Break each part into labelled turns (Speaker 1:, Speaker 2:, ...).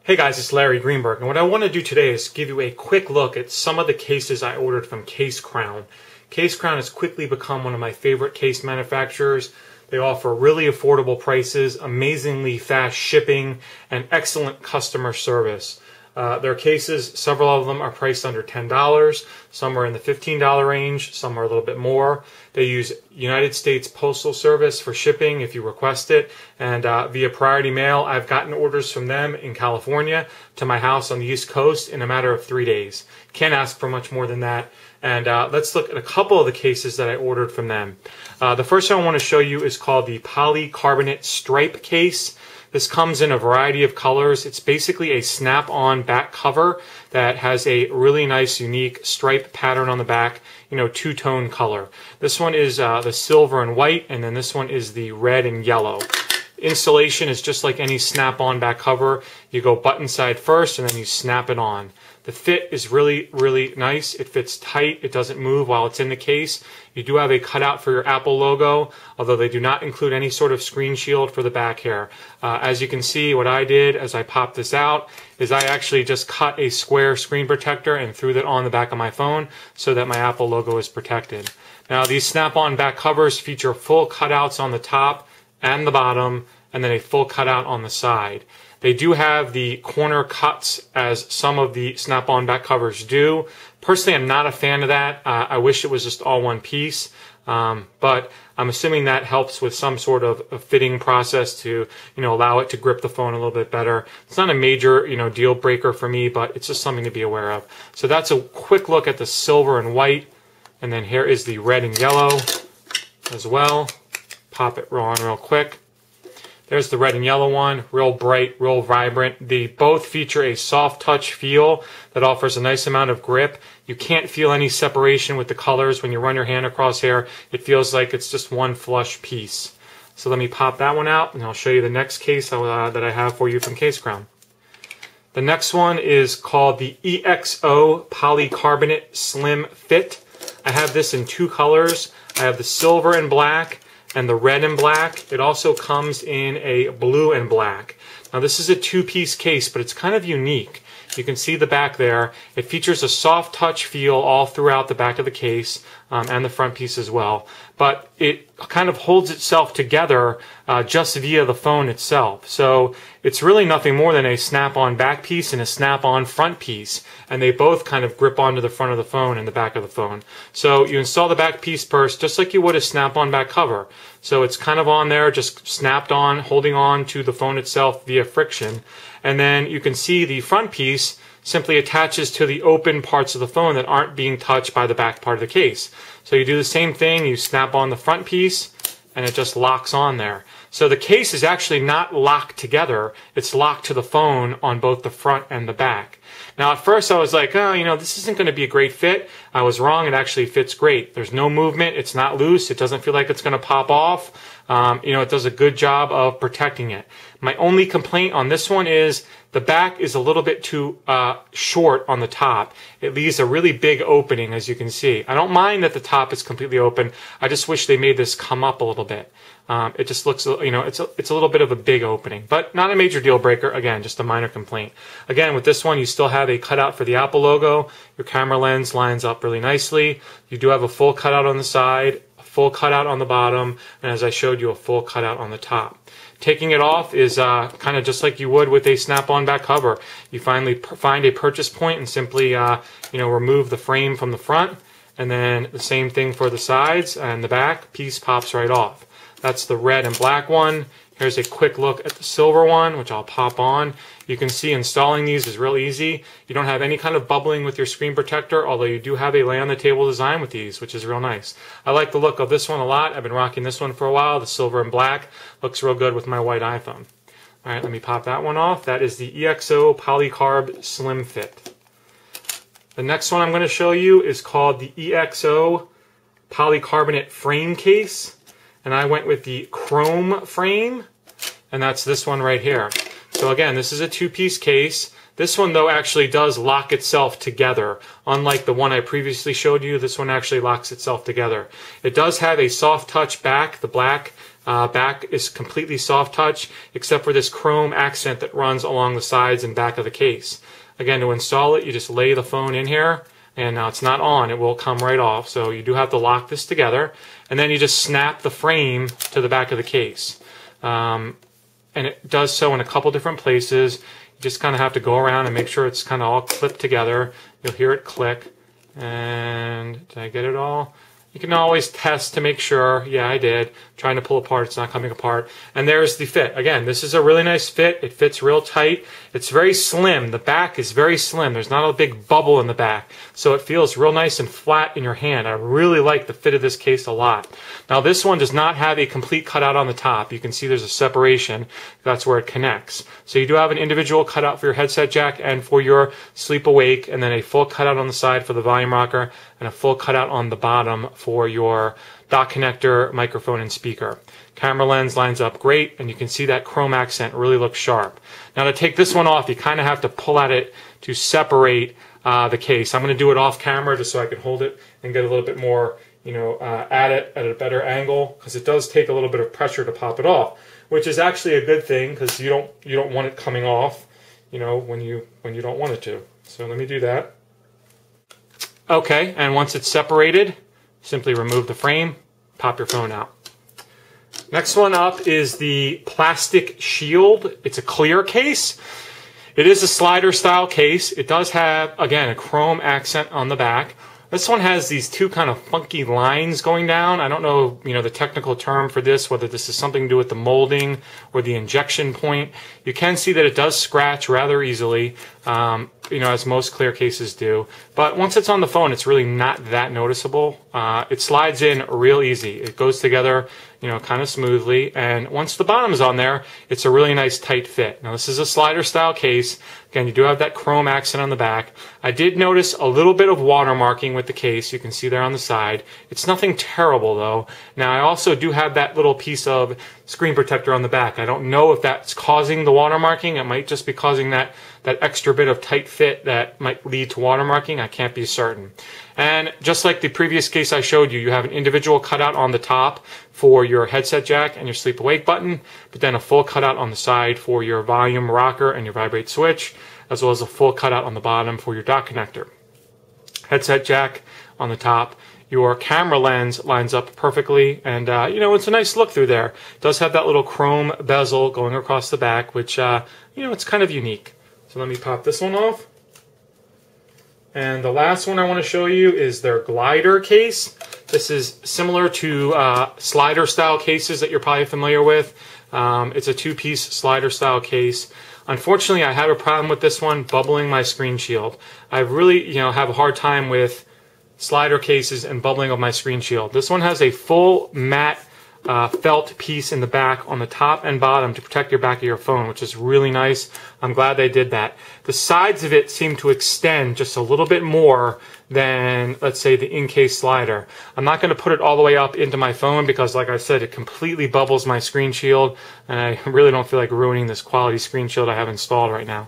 Speaker 1: Hey guys, it's Larry Greenberg, and what I want to do today is give you a quick look at some of the cases I ordered from Case Crown. Case Crown has quickly become one of my favorite case manufacturers. They offer really affordable prices, amazingly fast shipping, and excellent customer service. Their cases, several of them are priced under $10. Some are in the $15 range, some are a little bit more. They use United States Postal Service for shipping if you request it, and via priority mail, I've gotten orders from them in California to my house on the East Coast in a matter of 3 days. Can't ask for much more than that. And let's look at a couple of the cases that I ordered from them. The first one I want to show you is called the Polycarbonate Stripe case. This comes in a variety of colors. It's basically a snap-on back cover that has a really nice, unique stripe pattern on the back, two-tone color. This one is the silver and white, and then this one is the red and yellow. Installation is just like any snap-on back cover. You go button side first, and then you snap it on. The fit is really, really nice. It fits tight. It doesn't move while it's in the case. You do have a cutout for your Apple logo, although they do not include any sort of screen shield for the back here. As you can see, what I did as I popped this out is I actually just cut a square screen protector and threw that on the back of my phone so that my Apple logo is protected. Now, these snap-on back covers feature full cutouts on the top and the bottom, and then a full cutout on the side. They do have the corner cuts as some of the snap-on back covers do. Personally, I'm not a fan of that. I wish it was just all one piece, but I'm assuming that helps with some sort of a fitting process to, allow it to grip the phone a little bit better. It's not a major, deal breaker for me, but it's just something to be aware of. So that's a quick look at the silver and white, and then here is the red and yellow as well. Pop it on real quick. There's the red and yellow one, real bright, real vibrant. They both feature a soft touch feel that offers a nice amount of grip. You can't feel any separation with the colors when you run your hand across here. It feels like it's just one flush piece. So let me pop that one out, and I'll show you the next case that I have for you from Case Crown. The next one is called the EXO Polycarbonate Slim Fit. I have this in two colors. I have the silver and black and the red and black. It also comes in a blue and black. Now this is a two-piece case, but it's kind of unique. You can see the back there. It features a soft touch feel all throughout the back of the case and the front piece as well. But it kind of holds itself together just via the phone itself. So it's really nothing more than a snap-on back piece and a snap-on front piece. And they both kind of grip onto the front of the phone and the back of the phone. So you install the back piece first, just like you would a snap-on back cover. So it's kind of on there, just snapped on, holding on to the phone itself via friction. And then you can see the front piece simply attaches to the open parts of the phone that aren't being touched by the back part of the case. So you do the same thing, you snap on the front piece, and it just locks on there. So the case is actually not locked together, it's locked to the phone on both the front and the back. Now at first I was like, oh, this isn't going to be a great fit. I was wrong, it actually fits great. There's no movement, it's not loose, it doesn't feel like it's going to pop off. It does a good job of protecting it. My only complaint on this one is the back is a little bit too short on the top. It leaves a really big opening, as you can see. I don't mind that the top is completely open. I just wish they made this come up a little bit. It just looks, it's a little bit of a big opening, but not a major deal breaker. Again, just a minor complaint. Again, with this one, you still have a cutout for the Apple logo. Your camera lens lines up really nicely. You do have a full cutout on the side, a full cutout on the bottom, and as I showed you, a full cutout on the top. Taking it off is kind of just like you would with a snap-on back cover. You finally find a purchase point and simply, remove the frame from the front, and then the same thing for the sides, and the back piece pops right off. That's the red and black one. Here's a quick look at the silver one, which I'll pop on. You can see installing these is real easy. You don't have any kind of bubbling with your screen protector, although you do have a lay-on-the-table design with these, which is real nice. I like the look of this one a lot. I've been rocking this one for a while. The silver and black looks real good with my white iPhone. All right, let me pop that one off. That is the EXO Polycarb Slim Fit. The next one I'm going to show you is called the EXO Polycarbonate Frame Case. And I went with the chrome frame, and that's this one right here. So So again, this is a two-piece case. This one, though, actually does lock itself together. Unlike the one I previously showed you, this one actually locks itself together. It does have a soft touch back. The black back is completely soft touch, except for this chrome accent that runs along the sides and back of the case. Again, to install it, you just lay the phone in here, and now it's not on. It will come right off, so you do have to lock this together. And then you just snap the frame to the back of the case. And it does so in a couple different places. You just kind of have to go around and make sure it's kind of all clipped together. You'll hear it click. And did I get it all? You can always test to make sure. Yeah, I did. Trying to pull apart, it's not coming apart. And there's the fit. Again, this is a really nice fit. It fits real tight. It's very slim. The back is very slim. There's not a big bubble in the back. So it feels real nice and flat in your hand. I really like the fit of this case a lot. Now this one does not have a complete cutout on the top. You can see there's a separation. That's where it connects. So you do have an individual cutout for your headset jack and for your sleep awake, and then a full cutout on the side for the volume rocker, and a full cutout on the bottom for your dock connector, microphone, and speaker. Camera lens lines up great, and you can see that chrome accent really looks sharp. Now to take this one off, you kind of have to pull at it to separate the case. I'm going to do it off camera just so I can hold it and get a little bit more, at it at a better angle, because it does take a little bit of pressure to pop it off, which is actually a good thing because you don't want it coming off, when you don't want it to. So let me do that. Okay, and once it's separated, simply remove the frame, pop your phone out. Next one up is the plastic shield. It's a clear case. It is a slider style case. It does have, again, a chrome accent on the back. This one has these two kind of funky lines going down. I don't know, the technical term for this, whether this is something to do with the molding or the injection point. You can see that it does scratch rather easily, as most clear cases do. But once it's on the phone, it's really not that noticeable. It slides in real easy. It goes together, kind of smoothly. And once the bottom is on there, it's a really nice tight fit. Now, this is a slider style case. Again, you do have that chrome accent on the back. I did notice a little bit of watermarking with the case. You can see there on the side. It's nothing terrible, though. Now, I also do have that little piece of screen protector on the back. I don't know if that's causing the watermarking. It might just be causing that extra bit of tight fit that might lead to watermarking. I can't be certain. And just like the previous case I showed you, you have an individual cutout on the top for your headset jack and your sleep awake button, but then a full cutout on the side for your volume rocker and your vibrate switch, as well as a full cutout on the bottom for your dock connector. Headset jack on the top. Your camera lens lines up perfectly, and it's a nice look through there. It does have that little chrome bezel going across the back, which it's kind of unique. So let me pop this one off. And the last one I want to show you is their glider case. This is similar to slider style cases that you're probably familiar with. It's a two-piece slider style case. Unfortunately, I have a problem with this one bubbling my screen shield. I really have a hard time with slider cases and bubbling of my screen shield. This one has a full matte felt piece in the back on the top and bottom to protect your back of your phone, which is really nice. I'm glad they did that. The sides of it seem to extend just a little bit more than, let's say, the in-case slider. I'm not going to put it all the way up into my phone because, like I said, it completely bubbles my screen shield, and I really don't feel like ruining this quality screen shield I have installed right now.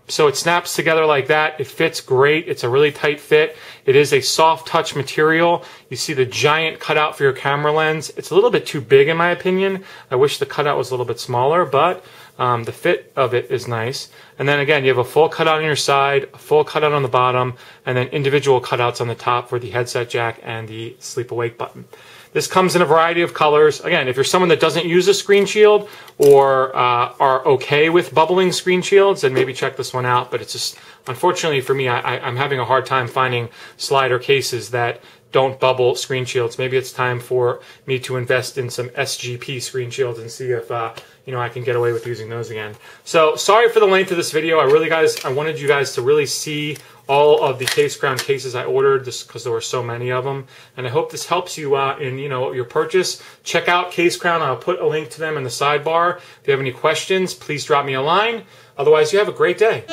Speaker 1: So it snaps together like that. It fits great. It's a really tight fit. It is a soft touch material. You see the giant cutout for your camera lens. It's a little bit too big in my opinion. I wish the cutout was a little bit smaller, but the fit of it is nice. And then again, you have a full cutout on your side, a full cutout on the bottom, and then individual cutouts on the top for the headset jack and the sleep awake button. This comes in a variety of colors. Again, if you're someone that doesn't use a screen shield or are okay with bubbling screen shields, then maybe check this one out. But it's just, unfortunately for me, I'm having a hard time finding slider cases that don't bubble screen shields. Maybe it's time for me to invest in some SGP screen shields and see if I can get away with using those again. So sorry for the length of this video. I wanted you guys to really see all of the Case Crown cases I ordered just because there were so many of them. And I hope this helps you in your purchase. Check out Case Crown. I'll put a link to them in the sidebar. If you have any questions, please drop me a line. Otherwise, you have a great day.